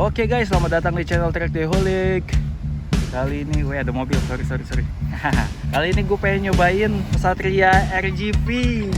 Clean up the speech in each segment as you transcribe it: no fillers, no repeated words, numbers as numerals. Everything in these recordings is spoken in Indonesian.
Oke guys, selamat datang di channel Trackdaholic. Kali ini, ada mobil, sorry. Kali ini gue pengen nyobain Ksatria RGV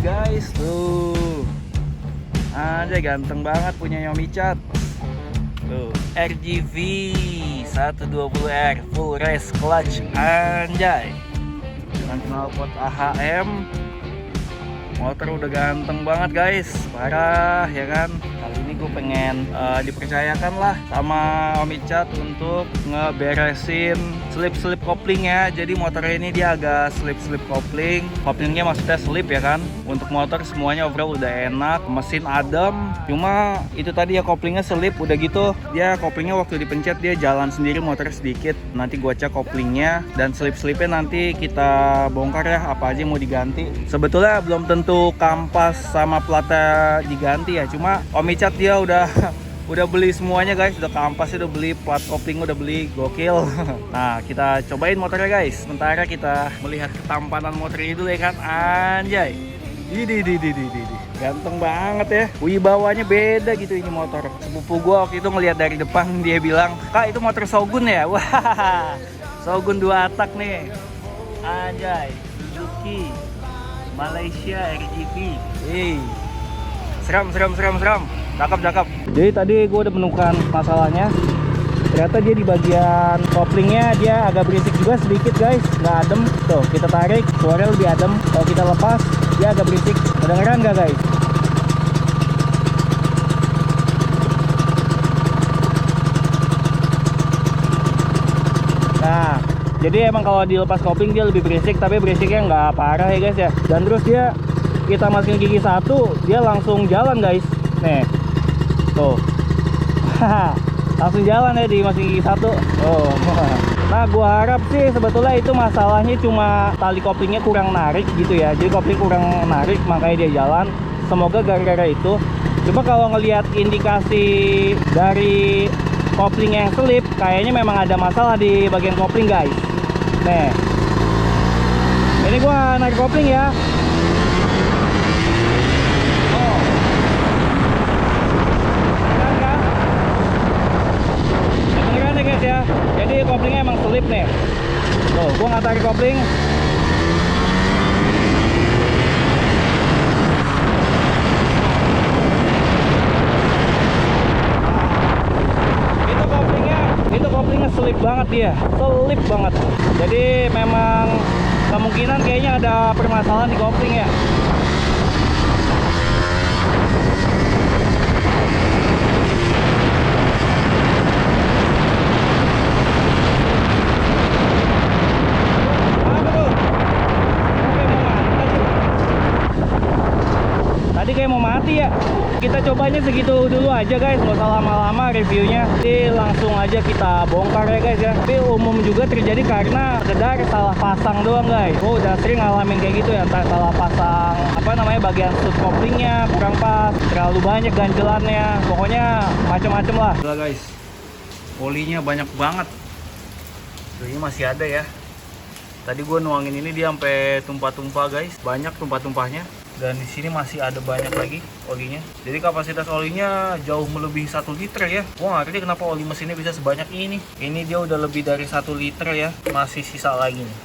guys. Tuh aja ganteng banget punya Omicat. Tuh RGV 120R full race clutch anjay, dengan knalpot AHM. Motor udah ganteng banget guys, parah ya kan. Kali ini gue pengen dipercayakan lah sama Omicat untuk ngeberesin slip koplingnya. Jadi motornya ini dia agak slip kopling. Koplingnya maksudnya slip ya kan. Untuk motor semuanya overall udah enak, mesin adem. Cuma itu tadi ya koplingnya slip, udah gitu dia koplingnya waktu dipencet dia jalan sendiri motor sedikit. Nanti gue cek koplingnya dan slipnya nanti kita bongkar ya, apa aja yang mau diganti. Sebetulnya belum tentu kampas sama platnya diganti ya, cuma Omicat dia udah beli semuanya guys, udah kampasnya udah beli, plat kopling udah beli, gokil. Nah kita cobain motornya guys, sementara kita melihat ketampanan motor itu ya kan. Anjay, di ganteng banget ya, wibawanya beda gitu ini motor. Sepupu gua waktu itu ngelihat dari depan, dia bilang, "Kak itu motor Shogun ya?" Wah, Shogun 2 tak nih. Anjay, Suzuki Malaysia RGV. Seram. Cakep. Jadi tadi gue udah menemukan masalahnya. Ternyata dia di bagian koplingnya dia agak berisik juga sedikit guys, nggak adem. Tuh kita tarik, suaranya lebih adem. Kalau kita lepas, dia agak berisik. Kedengeran nggak guys? Nah, jadi emang kalau dilepas kopling dia lebih berisik, tapi berisiknya nggak parah ya guys ya. Dan terus dia kita masukin gigi 1, dia langsung jalan guys. Nih, tuh, langsung jalan ya dimasukin gigi 1. Oh, nah gua harap sih sebetulnya itu masalahnya cuma tali koplingnya kurang narik gitu ya. Jadi kopling kurang narik makanya dia jalan. Semoga gara-gara itu. Coba kalau ngelihat indikasi dari kopling yang selip, kayaknya memang ada masalah di bagian kopling guys. Nih, ini gua narik kopling ya. Oh, kedengeran ya guys ya. Jadi koplingnya emang selip nih. Tuh, gua nggak tarik kopling. Itu koplingnya selip banget dia, selip banget. Jadi memang kemungkinan kayaknya ada permasalahan di kopling ya. Tadi kayak mau mati ya. Kita cobanya segitu dulu aja guys, nggak usah lama-lama reviewnya. Jadi langsung aja kita bongkar ya guys ya. Tapi umum juga terjadi karena sekedar salah pasang doang guys. Oh udah sering ngalamin kayak gitu ya, entah salah pasang bagian stud koplingnya kurang pas, terlalu banyak ganjelannya, pokoknya macam-macam lah. Udah guys, olinya banyak banget. Tuh, ini masih ada ya. Tadi gue nuangin ini dia sampai tumpah-tumpah guys, banyak tumpah-tumpahnya. Dan di sini masih ada banyak lagi olinya. Jadi kapasitas olinya jauh melebihi 1 liter ya. Gua nggak ngerti kenapa oli mesinnya bisa sebanyak ini. Ini dia udah lebih dari 1 liter ya. Masih sisa lagi nih.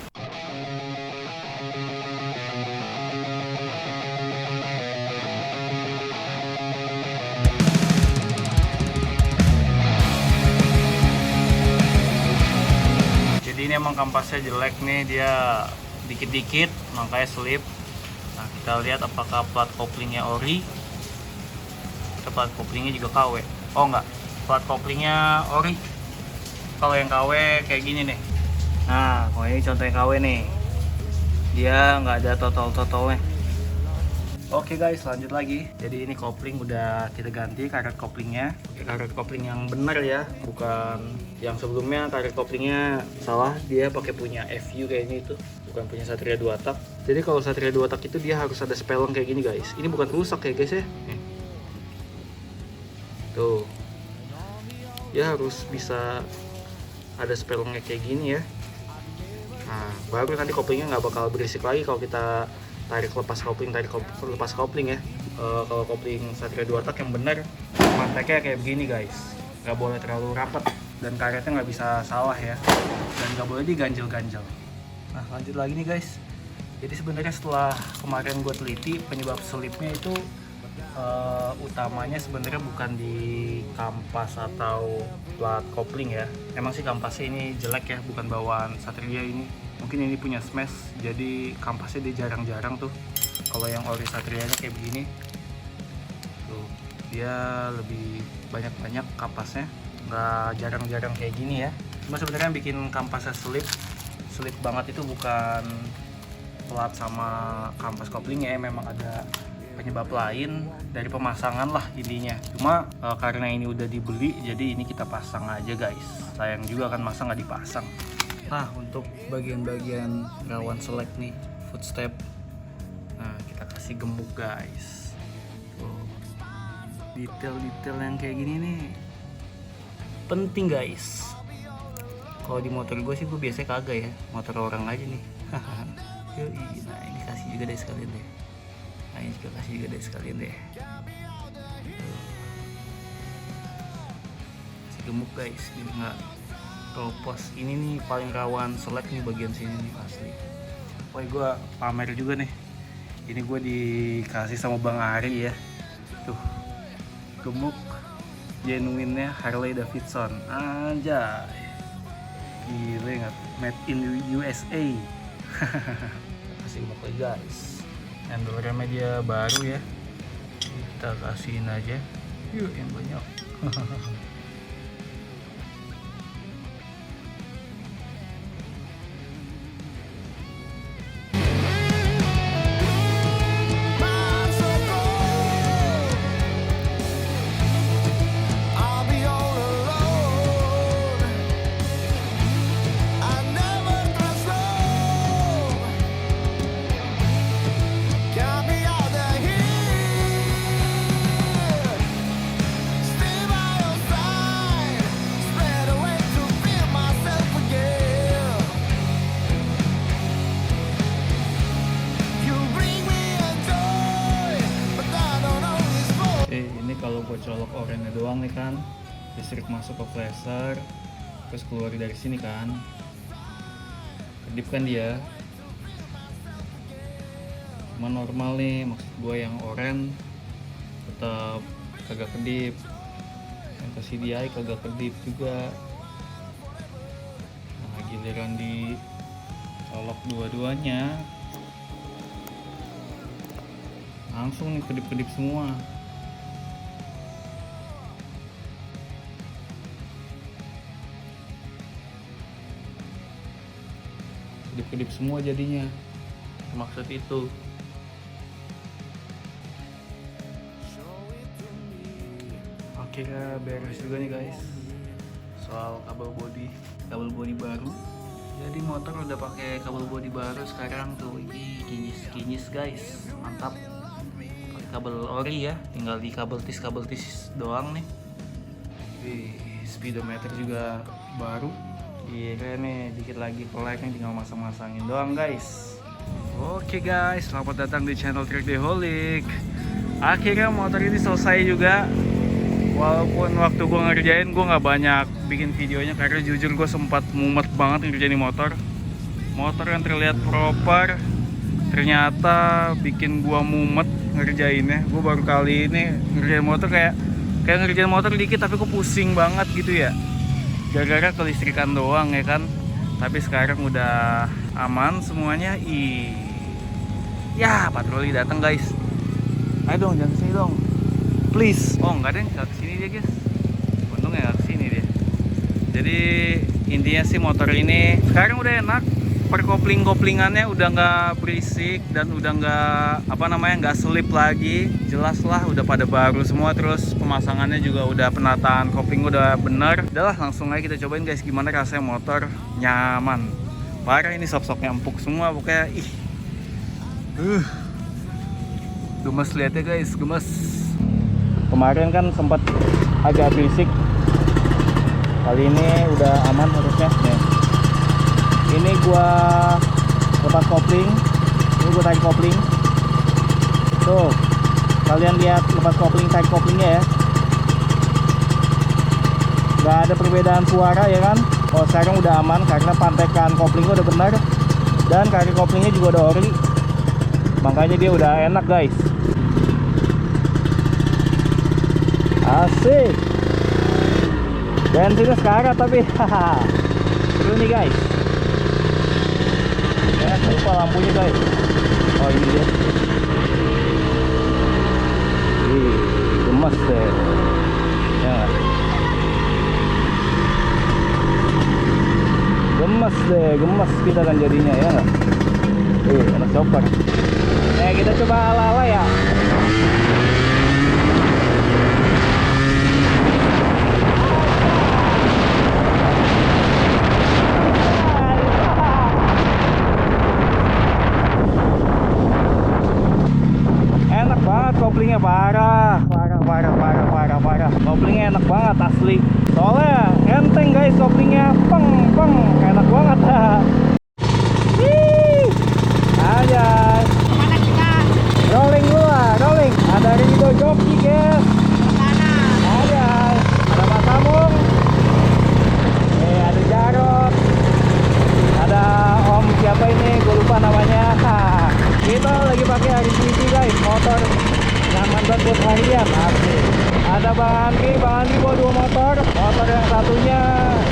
Jadi ini emang kampasnya jelek nih, dia dikit-dikit makanya slip. Nah, kita lihat apakah plat koplingnya ori. Kita plat koplingnya juga KW. Oh enggak, plat koplingnya ori. Kalau yang KW kayak gini nih. Nah, kalau ini contohnya KW nih, dia nggak ada totol-totolnya. Oke guys, lanjut lagi. Jadi ini kopling udah kita ganti karet koplingnya. Pakai karet kopling yang benar ya, bukan yang sebelumnya karet koplingnya salah. Dia pakai punya FU kayaknya itu, bukan punya Ksatria 2 tak. Jadi kalau Ksatria 2 tak itu dia harus ada speleng kayak gini guys. Ini bukan rusak ya guys ya. Tuh, dia harus bisa ada spelengnya kayak gini ya. Nah, baru nanti koplingnya nggak bakal berisik lagi kalau kita tarik lepas kopling ya. Kalau kopling Ksatria 2 tak yang benar manteknya kayak begini guys. nggak boleh terlalu rapat dan karetnya nggak bisa salah ya, dan nggak boleh diganjel-ganjel. Nah lanjut lagi nih guys, jadi sebenarnya setelah kemarin gue teliti, penyebab selipnya itu utamanya sebenarnya bukan di kampas atau plat kopling ya. Emang sih kampasnya ini jelek ya, bukan bawaan Satria ini. Mungkin ini punya smash, jadi kampasnya dia jarang-jarang tuh. Kalau yang ori Satrianya kayak begini tuh, dia lebih banyak-banyak kampasnya, nggak jarang-jarang kayak gini ya. Cuma sebenarnya yang bikin kampasnya selip banget itu bukan plat sama kampas koplingnya, memang ada penyebab lain dari pemasangan lah intinya. Cuma karena ini udah dibeli, jadi ini kita pasang aja guys. Sayang juga kan masa nggak dipasang. Nah untuk bagian-bagian rawan selek nih, footstep, nah kita kasih gemuk guys. Tuh. Detail-detail yang kayak gini nih penting guys. Kalau di motor gue sih gue biasanya kagak ya, motor orang aja nih. Nah ini kasih juga deh sekalian deh. Nah ini juga kasih juga deh sekalian deh. Kasih gemuk guys, jadi nggak keropos. Ini nih paling rawan selek nih bagian sini nih asli. Wah gue pamer juga nih. Ini gue dikasih sama Bang Ari ya. Tuh gemuk genuine-nya Harley Davidson. Anjay. Gila nggak? Made in USA. Kasih gemuk lagi guys. Handle remnya dia baru ya, kita kasihin aja yuk yang banyak. Kalau gue colok orennya doang nih kan, listrik masuk ke flasher, terus keluar dari sini kan, kedip kan dia. Cuma normal nih, maksud gue yang oren tetap kagak kedip, yang ke CDI kagak kedip juga. Nah giliran di colok dua-duanya langsung nih kedip-kedip semua. Kedip-kedip semua jadinya, maksud itu. Akhirnya beres juga nih guys soal kabel bodi baru. Jadi motor udah pakai kabel bodi baru sekarang tuh. Ini kinyis guys, mantap. Pakai kabel ori ya, tinggal di kabel tis doang nih. Speedometer juga baru. Iya nih, dikit lagi pelek nih, tinggal masang-masangin doang guys. Oke guys, selamat datang di channel Trikdeholic. Akhirnya motor ini selesai juga. Walaupun waktu gue ngerjain gue nggak banyak bikin videonya, karena jujur gue sempat mumet banget ngerjain motor. Motor yang terlihat proper ternyata bikin gue mumet ngerjainnya. Gue baru kali ini ngerjain motor kayak ngerjain motor dikit tapi gue pusing banget gitu ya. Gara-gara kelistrikan doang ya kan. Tapi sekarang udah aman semuanya. Ya patroli datang guys. Ayo dong, jangan kesini dong please. Oh enggak deh, nggak kesini dia guys. Untungnya nggak kesini dia. Jadi intinya sih motor ini sekarang udah enak. Perkoplingannya udah nggak berisik dan udah nggak selip lagi. Jelas lah udah pada baru semua, terus pemasangannya juga udah, penataan kopling udah bener. Udahlah langsung aja kita cobain guys gimana rasanya motor. Nyaman parah, ini sok-soknya empuk semua pokoknya. Gemes lihatnya guys, gemes. Kemarin kan sempat agak berisik, kali ini udah aman harusnya nih. Ini gua lepas kopling, ini gua tarik kopling. Tuh, kalian lihat lepas kopling, tarik koplingnya ya. nggak ada perbedaan suara ya kan. Oh sekarang udah aman karena pantekan koplingnya udah benar dan kaki koplingnya juga udah ori, makanya dia udah enak guys. Asik, bensinnya sekarat tapi haha seru nih guys. Ya lupa lampunya guys. Oh ini dia. Ih, gemes deh ya gak? Gemes kita kan jadinya ya nggak? Anak chopper. Kita coba ala-ala ya. Enak banget koplingnya, parah. Koplingnya enak banget asli. Soalnya enteng guys koplingnya, peng, enak banget. Aja. Mana kita? Rolling dulu, rolling. Ada Rido joki guys. Mana? Aja. Ada Mas Samung. Ada Jarot. Ada Om siapa ini? Gue lupa namanya. Kita lagi pakai RGV guys, motor nyaman banget buat harian. Asik. Ada Bang Andri bawa 2 motor. Motor yang satunya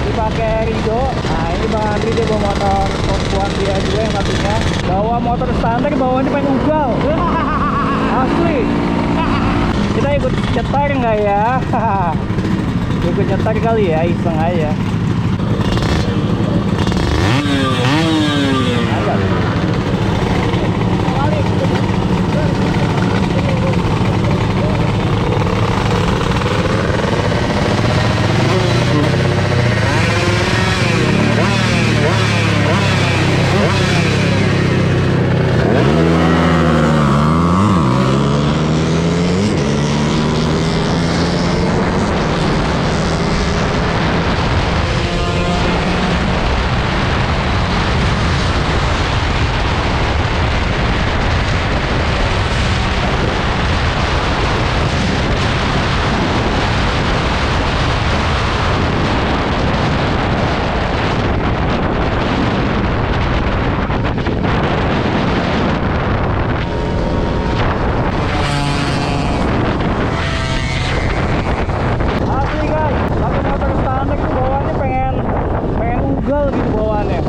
dipakai Rido. Nah ini Bang Andri dia bawa motor perempuan dia juga, yang satunya bawa motor standar, bawaannya pengen ugal. Asli. Kita ikut nyetar nggak ya? Ikut nyetar kali ya, iseng aja.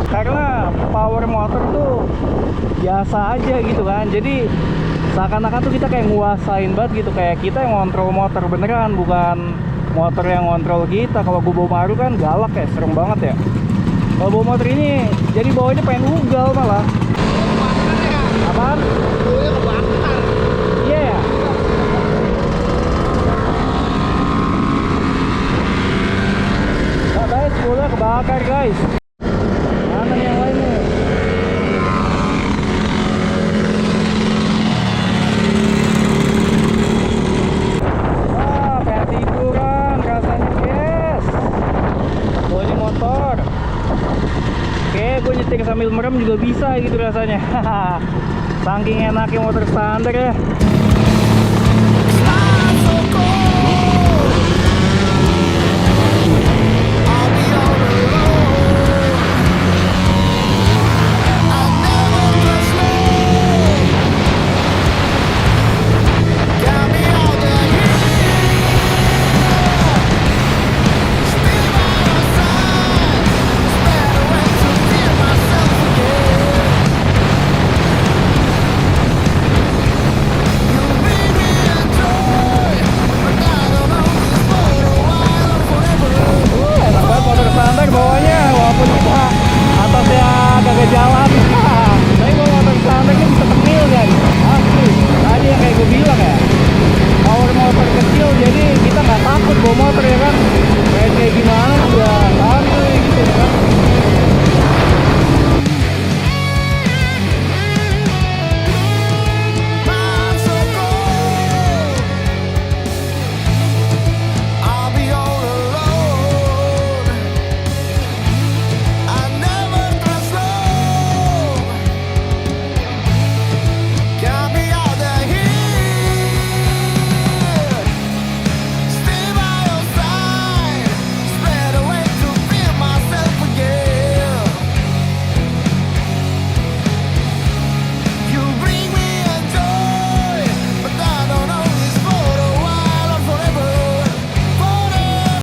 Karena power motor tuh biasa aja gitu kan, jadi seakan-akan tuh kita kayak nguasain banget gitu, kayak kita yang ngontrol motor beneran, bukan motor yang ngontrol kita. Kalau gue bawa Maru kan galak ya, serem banget ya. Kalau bawa motor ini jadi bawanya pengen ugal malah. Apaan? Iya ya. Nah guys, spoolnya kebakar guys. Mana yang lain nih? Wah, kayak tiduran rasanya guys. Bawanya motor. Oke, gue nyetir sambil merem juga bisa gitu rasanya. Saking enaknya motor standar ya.